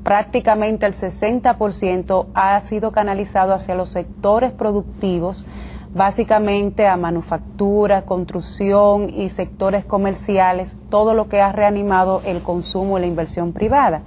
prácticamente el 60% ha sido canalizado hacia los sectores productivos, básicamente a manufactura, construcción y sectores comerciales, todo lo que ha reanimado el consumo y la inversión privada.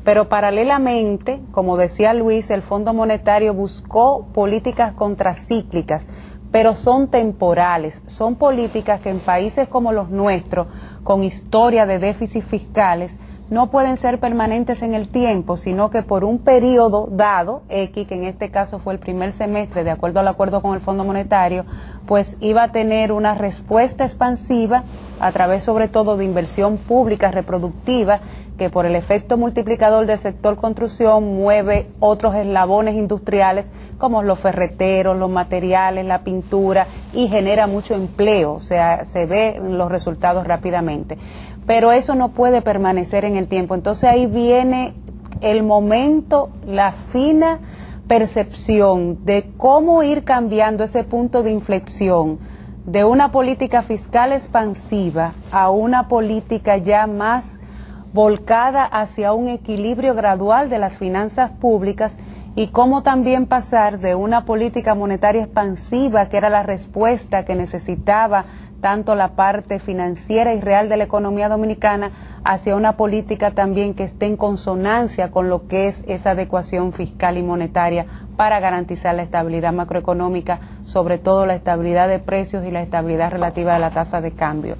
Pero paralelamente, como decía Luis, el Fondo Monetario buscó políticas contracíclicas, pero son temporales, son políticas que en países como los nuestros, con historia de déficits fiscales, no pueden ser permanentes en el tiempo, sino que por un periodo dado, X, que en este caso fue el primer semestre, de acuerdo al acuerdo con el Fondo Monetario, pues iba a tener una respuesta expansiva a través sobre todo de inversión pública reproductiva, que por el efecto multiplicador del sector construcción mueve otros eslabones industriales como los ferreteros, los materiales, la pintura, y genera mucho empleo, o sea, se ven los resultados rápidamente. Pero eso no puede permanecer en el tiempo. Entonces ahí viene el momento, la fina percepción de cómo ir cambiando ese punto de inflexión de una política fiscal expansiva a una política ya más volcada hacia un equilibrio gradual de las finanzas públicas, y cómo también pasar de una política monetaria expansiva, que era la respuesta que necesitaba tanto la parte financiera y real de la economía dominicana, hacia una política también que esté en consonancia con lo que es esa adecuación fiscal y monetaria para garantizar la estabilidad macroeconómica, sobre todo la estabilidad de precios y la estabilidad relativa a la tasa de cambio.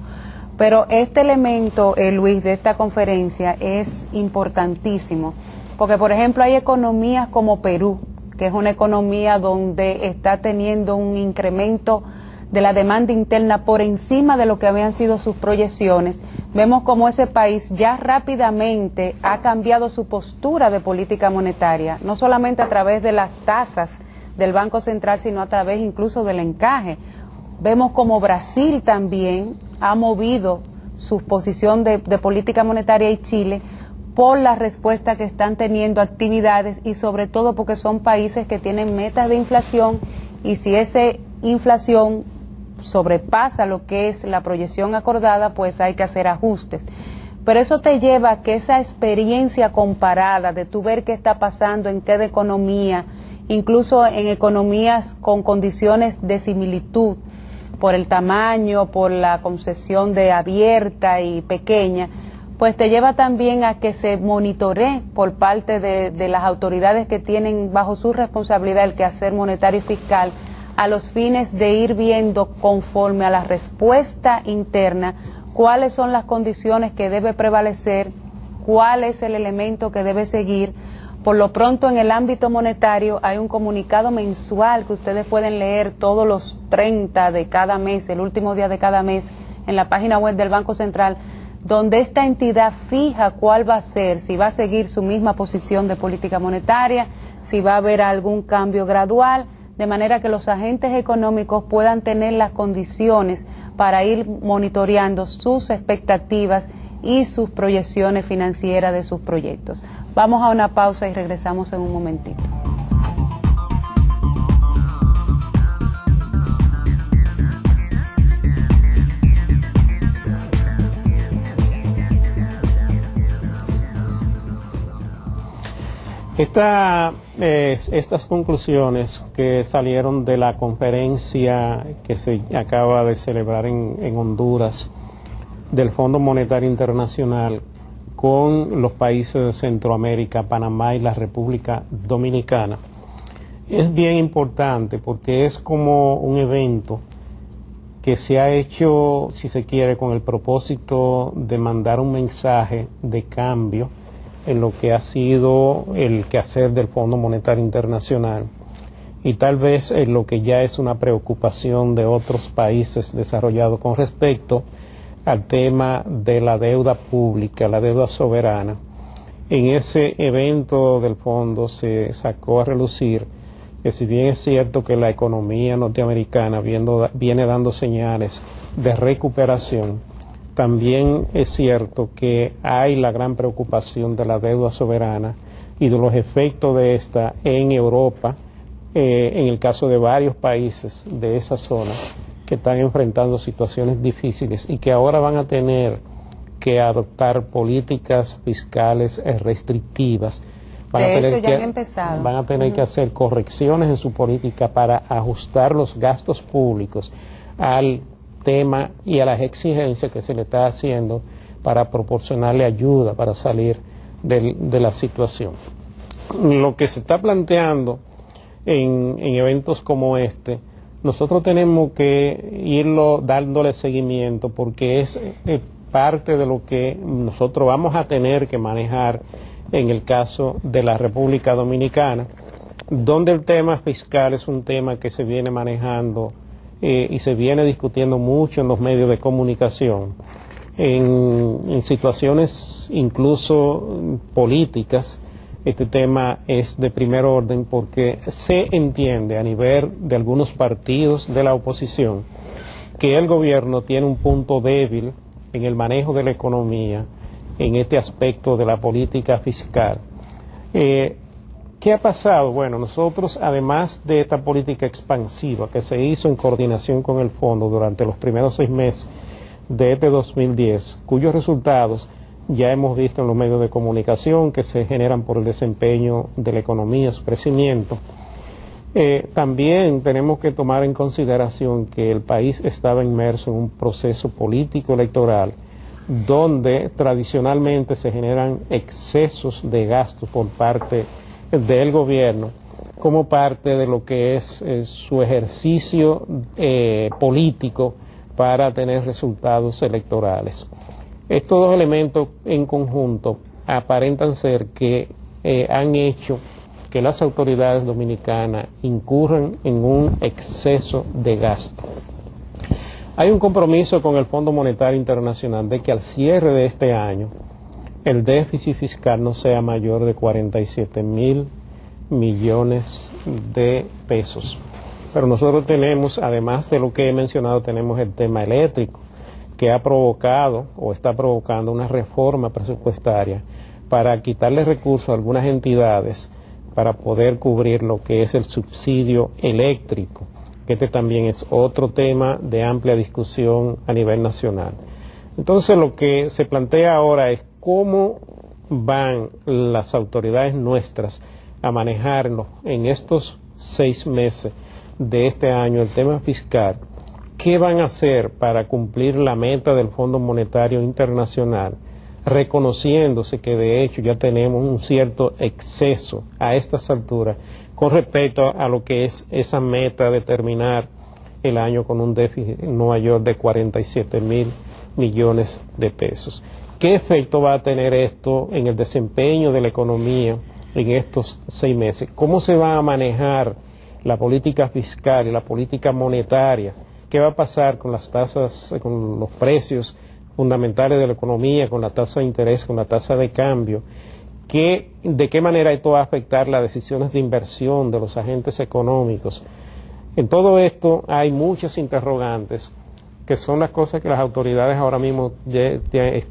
Pero este elemento, Luis, de esta conferencia es importantísimo, porque por ejemplo hay economías como Perú, que es una economía donde está teniendo un incremento de la demanda interna por encima de lo que habían sido sus proyecciones. Vemos como ese país ya rápidamente ha cambiado su postura de política monetaria, no solamente a través de las tasas del Banco Central, sino a través incluso del encaje. Vemos como Brasil también ha movido su posición de política monetaria, y Chile, por la respuesta que están teniendo actividades, y sobre todo porque son países que tienen metas de inflación, y si esa inflación sobrepasa lo que es la proyección acordada, pues hay que hacer ajustes. Pero eso te lleva a que esa experiencia comparada de tú ver qué está pasando en cada economía, incluso en economías con condiciones de similitud, por el tamaño, por la concesión de abierta y pequeña, pues te lleva también a que se monitoree por parte de las autoridades que tienen bajo su responsabilidad el quehacer monetario y fiscal, a los fines de ir viendo conforme a la respuesta interna cuáles son las condiciones que debe prevalecer, cuál es el elemento que debe seguir. Por lo pronto, en el ámbito monetario hay un comunicado mensual que ustedes pueden leer todos los 30 de cada mes, el último día de cada mes, en la página web del Banco Central, donde esta entidad fija cuál va a ser, si va a seguir su misma posición de política monetaria, si va a haber algún cambio gradual, de manera que los agentes económicos puedan tener las condiciones para ir monitoreando sus expectativas y sus proyecciones financieras de sus proyectos. Vamos a una pausa y regresamos en un momentito. Estas conclusiones que salieron de la conferencia que se acaba de celebrar en Honduras del Fondo Monetario Internacional con los países de Centroamérica, Panamá y la República Dominicana, es bien importante porque es como un evento que se ha hecho, si se quiere, con el propósito de mandar un mensaje de cambio en lo que ha sido el quehacer del Fondo Monetario Internacional, y tal vez en lo que ya es una preocupación de otros países desarrollados con respecto al tema de la deuda pública, la deuda soberana. En ese evento del fondo se sacó a relucir que, si bien es cierto que la economía norteamericana viene dando señales de recuperación, también es cierto que hay la gran preocupación de la deuda soberana y de los efectos de esta en Europa, en el caso de varios países de esa zona que están enfrentando situaciones difíciles y que ahora van a tener que adoptar políticas fiscales restrictivas van a tener que hacer correcciones en su política para ajustar los gastos públicos al tema y a las exigencias que se le está haciendo para proporcionarle ayuda para salir de la situación. Lo que se está planteando en eventos como este, nosotros tenemos que irlo dándole seguimiento porque es parte de lo que nosotros vamos a tener que manejar en el caso de la República Dominicana, donde el tema fiscal es un tema que se viene manejando y se viene discutiendo mucho en los medios de comunicación, en situaciones incluso políticas. Este tema es de primer orden porque se entiende a nivel de algunos partidos de la oposición que el gobierno tiene un punto débil en el manejo de la economía, en este aspecto de la política fiscal. ¿Qué ha pasado? Bueno, nosotros, además de esta política expansiva que se hizo en coordinación con el Fondo durante los primeros 6 meses de este 2010, cuyos resultados ya hemos visto en los medios de comunicación que se generan por el desempeño de la economía, su crecimiento, también tenemos que tomar en consideración que el país estaba inmerso en un proceso político electoral donde tradicionalmente se generan excesos de gastos por parte del gobierno como parte de lo que es su ejercicio político para tener resultados electorales. Estos dos elementos en conjunto aparentan ser que han hecho que las autoridades dominicanas incurran en un exceso de gasto. Hay un compromiso con el Fondo Monetario Internacional de que al cierre de este año el déficit fiscal no sea mayor de 47.000 millones de pesos. Pero nosotros tenemos, además de lo que he mencionado, tenemos el tema eléctrico, que ha provocado o está provocando una reforma presupuestaria para quitarle recursos a algunas entidades para poder cubrir lo que es el subsidio eléctrico, que este también es otro tema de amplia discusión a nivel nacional. Entonces lo que se plantea ahora es cómo van las autoridades nuestras a manejarlo en estos 6 meses de este año el tema fiscal. ¿Qué van a hacer para cumplir la meta del Fondo Monetario Internacional, reconociéndose que de hecho ya tenemos un cierto exceso a estas alturas con respecto a lo que es esa meta de terminar el año con un déficit no mayor de 47.000 millones de pesos? ¿Qué efecto va a tener esto en el desempeño de la economía en estos 6 meses? ¿Cómo se va a manejar la política fiscal y la política monetaria? ¿Qué va a pasar con las tasas, con los precios fundamentales de la economía, con la tasa de interés, con la tasa de cambio? ¿De qué manera esto va a afectar las decisiones de inversión de los agentes económicos? En todo esto hay muchas interrogantes que son las cosas que las autoridades ahora mismo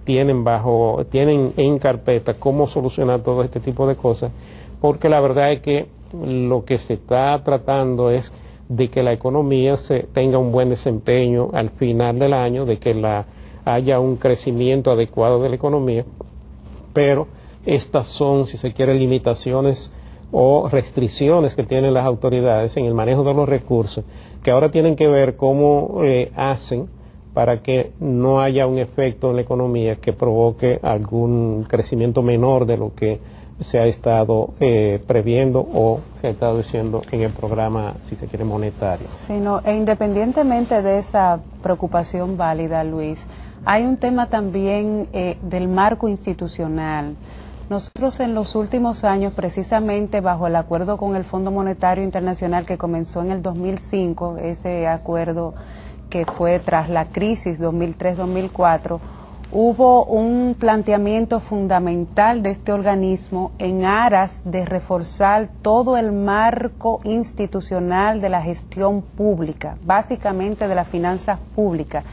tienen en carpeta cómo solucionar todo este tipo de cosas, porque la verdad es que lo que se está tratando es de que la economía tenga un buen desempeño al final del año, de que haya un crecimiento adecuado de la economía, pero estas son, si se quiere, limitaciones o restricciones que tienen las autoridades en el manejo de los recursos, que ahora tienen que ver cómo hacen para que no haya un efecto en la economía que provoque algún crecimiento menor de lo que se ha estado previendo o se ha estado diciendo en el programa, si se quiere, monetario. Sí, no, e independientemente de esa preocupación válida, Luis, hay un tema también del marco institucional. Nosotros en los últimos años, precisamente bajo el acuerdo con el Fondo Monetario Internacional que comenzó en el 2005, ese acuerdo que fue tras la crisis 2003-2004, hubo un planteamiento fundamental de este organismo en aras de reforzar todo el marco institucional de la gestión pública, básicamente de las finanzas públicas.